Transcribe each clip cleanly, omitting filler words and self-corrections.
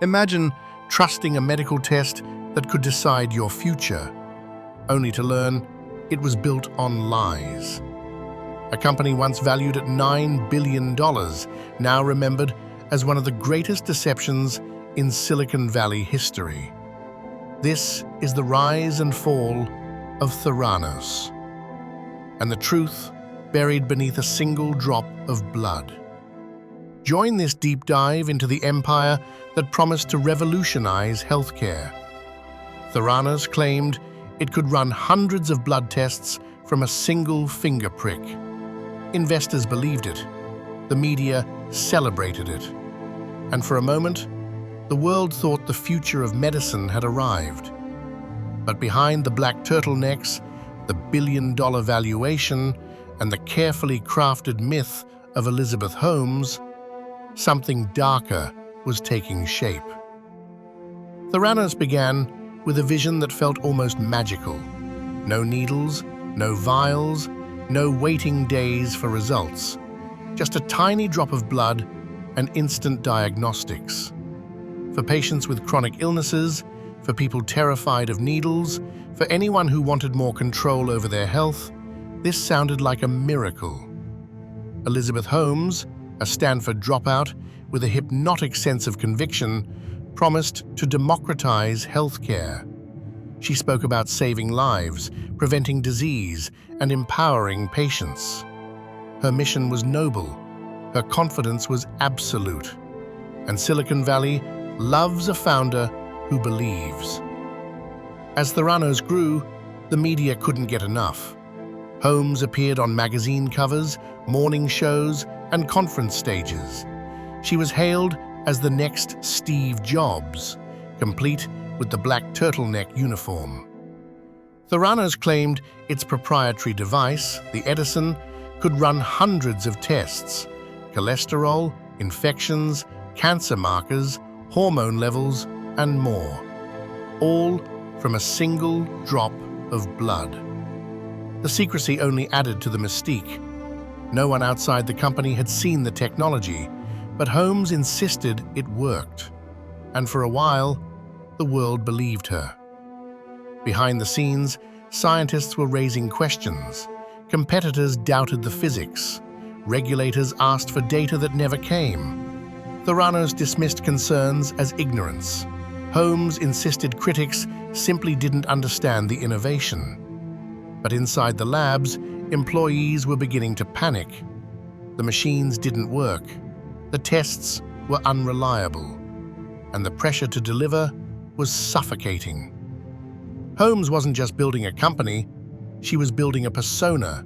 Imagine trusting a medical test that could decide your future, only to learn it was built on lies. A company once valued at $9 billion, now remembered as one of the greatest deceptions in Silicon Valley history. This is the rise and fall of Theranos, and the truth buried beneath a single drop of blood. Join this deep dive into the empire that promised to revolutionize healthcare. Theranos claimed it could run hundreds of blood tests from a single finger prick. Investors believed it. The media celebrated it. And for a moment, the world thought the future of medicine had arrived. But behind the black turtlenecks, the billion-dollar valuation, and the carefully crafted myth of Elizabeth Holmes, something darker was taking shape. Theranos began with a vision that felt almost magical. No needles, no vials, no waiting days for results. Just a tiny drop of blood and instant diagnostics. For patients with chronic illnesses, for people terrified of needles, for anyone who wanted more control over their health, this sounded like a miracle. Elizabeth Holmes, a Stanford dropout with a hypnotic sense of conviction, promised to democratize healthcare. She spoke about saving lives, preventing disease, and empowering patients. Her mission was noble. Her confidence was absolute. And Silicon Valley loves a founder who believes. As Theranos grew, the media couldn't get enough. Holmes appeared on magazine covers, morning shows, and conference stages. She was hailed as the next Steve Jobs, complete with the black turtleneck uniform. Theranos claimed its proprietary device, the Edison, could run hundreds of tests: cholesterol, infections, cancer markers, hormone levels, and more, all from a single drop of blood. The secrecy only added to the mystique. No one outside the company had seen the technology, but Holmes insisted it worked. And for a while, the world believed her. Behind the scenes, scientists were raising questions. Competitors doubted the physics. Regulators asked for data that never came. Theranos dismissed concerns as ignorance. Holmes insisted critics simply didn't understand the innovation. But inside the labs, employees were beginning to panic. The machines didn't work. The tests were unreliable. And the pressure to deliver was suffocating. Holmes wasn't just building a company, she was building a persona.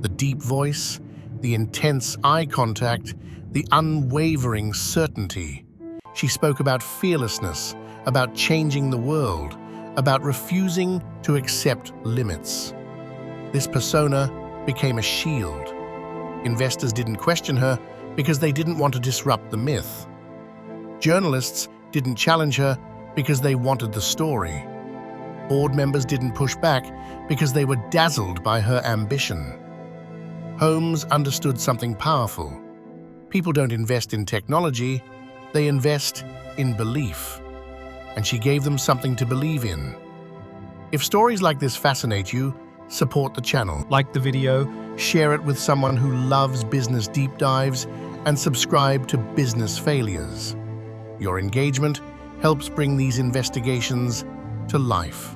The deep voice, the intense eye contact, the unwavering certainty. She spoke about fearlessness, about changing the world, about refusing to accept limits. This persona became a shield. Investors didn't question her because they didn't want to disrupt the myth. Journalists didn't challenge her because they wanted the story. Board members didn't push back because they were dazzled by her ambition. Holmes understood something powerful. People don't invest in technology, they invest in belief. And she gave them something to believe in. If stories like this fascinate you, support the channel. Like the video, share it with someone who loves business deep dives, and subscribe to Business Failures. Your engagement helps bring these investigations to life.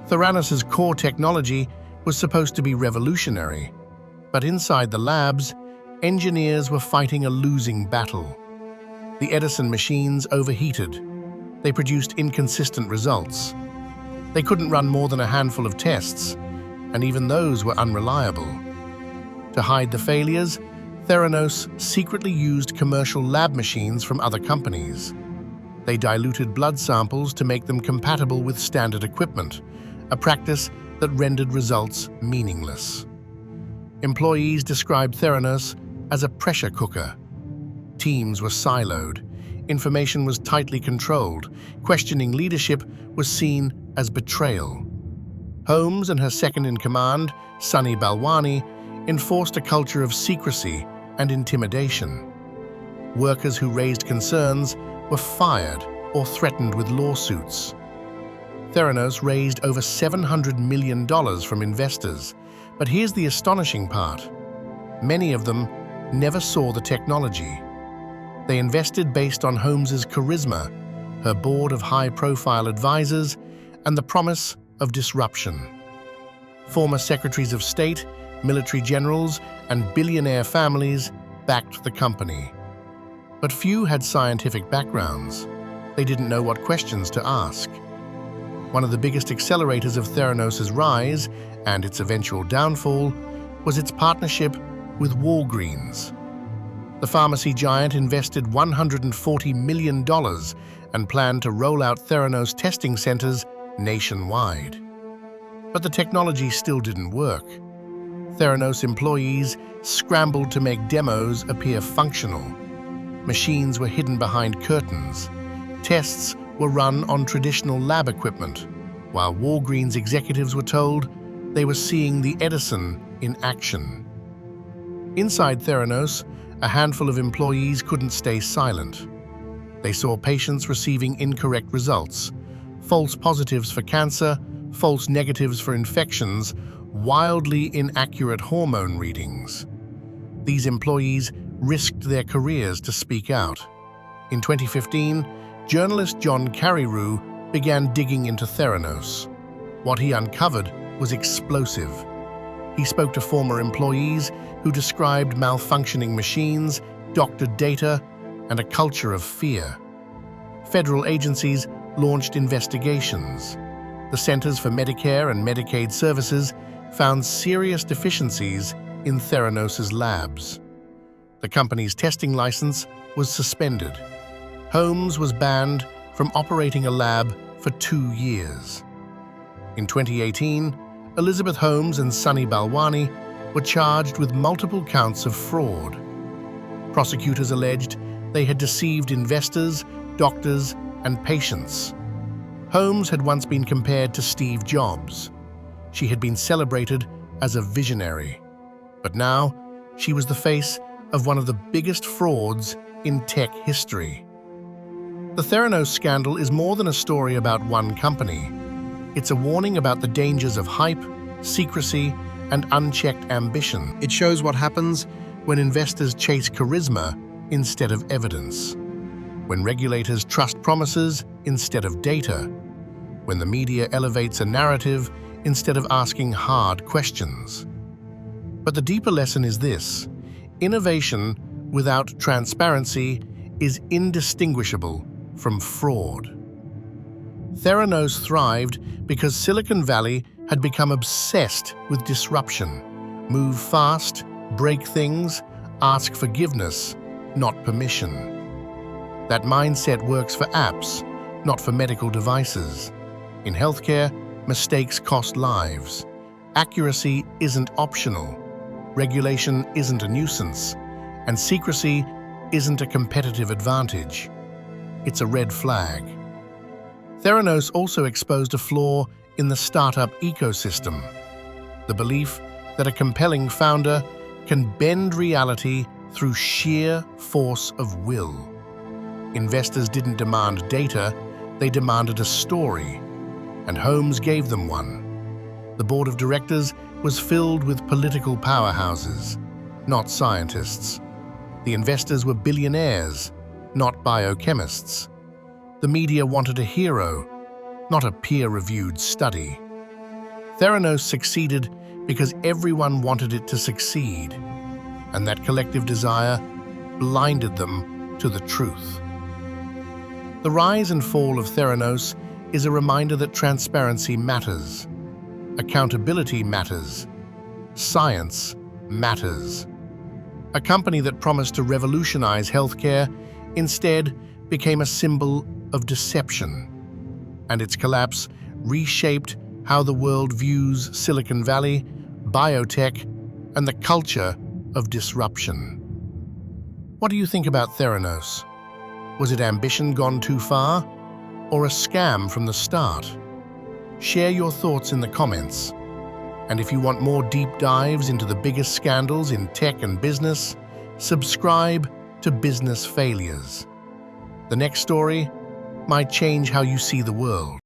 Theranos' core technology was supposed to be revolutionary, but inside the labs, engineers were fighting a losing battle. The Edison machines overheated. They produced inconsistent results. They couldn't run more than a handful of tests, and even those were unreliable. To hide the failures, Theranos secretly used commercial lab machines from other companies. They diluted blood samples to make them compatible with standard equipment, a practice that rendered results meaningless. Employees described Theranos as a pressure cooker. Teams were siloed. Information was tightly controlled. Questioning leadership was seen as betrayal. Holmes and her second-in-command, Sunny Balwani, enforced a culture of secrecy and intimidation. Workers who raised concerns were fired or threatened with lawsuits. Theranos raised over $700 million from investors, but here's the astonishing part. Many of them never saw the technology. They invested based on Holmes's charisma, her board of high-profile advisors, and the promise of disruption. Former secretaries of state, military generals, and billionaire families backed the company. But few had scientific backgrounds. They didn't know what questions to ask. One of the biggest accelerators of Theranos' rise and its eventual downfall was its partnership with Walgreens. The pharmacy giant invested $140 million and planned to roll out Theranos testing centers nationwide. But the technology still didn't work. Theranos employees scrambled to make demos appear functional. Machines were hidden behind curtains. Tests were run on traditional lab equipment, while Walgreens executives were told they were seeing the Edison in action. Inside Theranos, a handful of employees couldn't stay silent. They saw patients receiving incorrect results, false positives for cancer, false negatives for infections, wildly inaccurate hormone readings. These employees risked their careers to speak out. In 2015, journalist John Carreyrou began digging into Theranos. What he uncovered was explosive. He spoke to former employees who described malfunctioning machines, doctored data, and a culture of fear. Federal agencies launched investigations. The Centers for Medicare and Medicaid Services found serious deficiencies in Theranos' labs. The company's testing license was suspended. Holmes was banned from operating a lab for 2 years. In 2018, Elizabeth Holmes and Sunny Balwani were charged with multiple counts of fraud. Prosecutors alleged they had deceived investors, doctors, and patients. Holmes had once been compared to Steve Jobs. She had been celebrated as a visionary. But now, she was the face of one of the biggest frauds in tech history. The Theranos scandal is more than a story about one company. It's a warning about the dangers of hype, secrecy, and unchecked ambition. It shows what happens when investors chase charisma instead of evidence, when regulators trust promises instead of data, when the media elevates a narrative instead of asking hard questions. But the deeper lesson is this: innovation without transparency is indistinguishable from fraud. Theranos thrived because Silicon Valley had become obsessed with disruption. Move fast, break things, ask forgiveness, not permission. That mindset works for apps, not for medical devices. In healthcare, mistakes cost lives. Accuracy isn't optional. Regulation isn't a nuisance. And secrecy isn't a competitive advantage. It's a red flag. Theranos also exposed a flaw in the startup ecosystem: the belief that a compelling founder can bend reality through sheer force of will. Investors didn't demand data, they demanded a story, and Holmes gave them one. The board of directors was filled with political powerhouses, not scientists. The investors were billionaires, not biochemists. The media wanted a hero, not a peer-reviewed study. Theranos succeeded because everyone wanted it to succeed, and that collective desire blinded them to the truth. The rise and fall of Theranos is a reminder that transparency matters, accountability matters, science matters. A company that promised to revolutionize healthcare instead became a symbol of deception, and its collapse reshaped how the world views Silicon Valley, biotech, and the culture of disruption. What do you think about Theranos? Was it ambition gone too far, or a scam from the start? Share your thoughts in the comments. And if you want more deep dives into the biggest scandals in tech and business, subscribe to Business Failures. The next story might change how you see the world.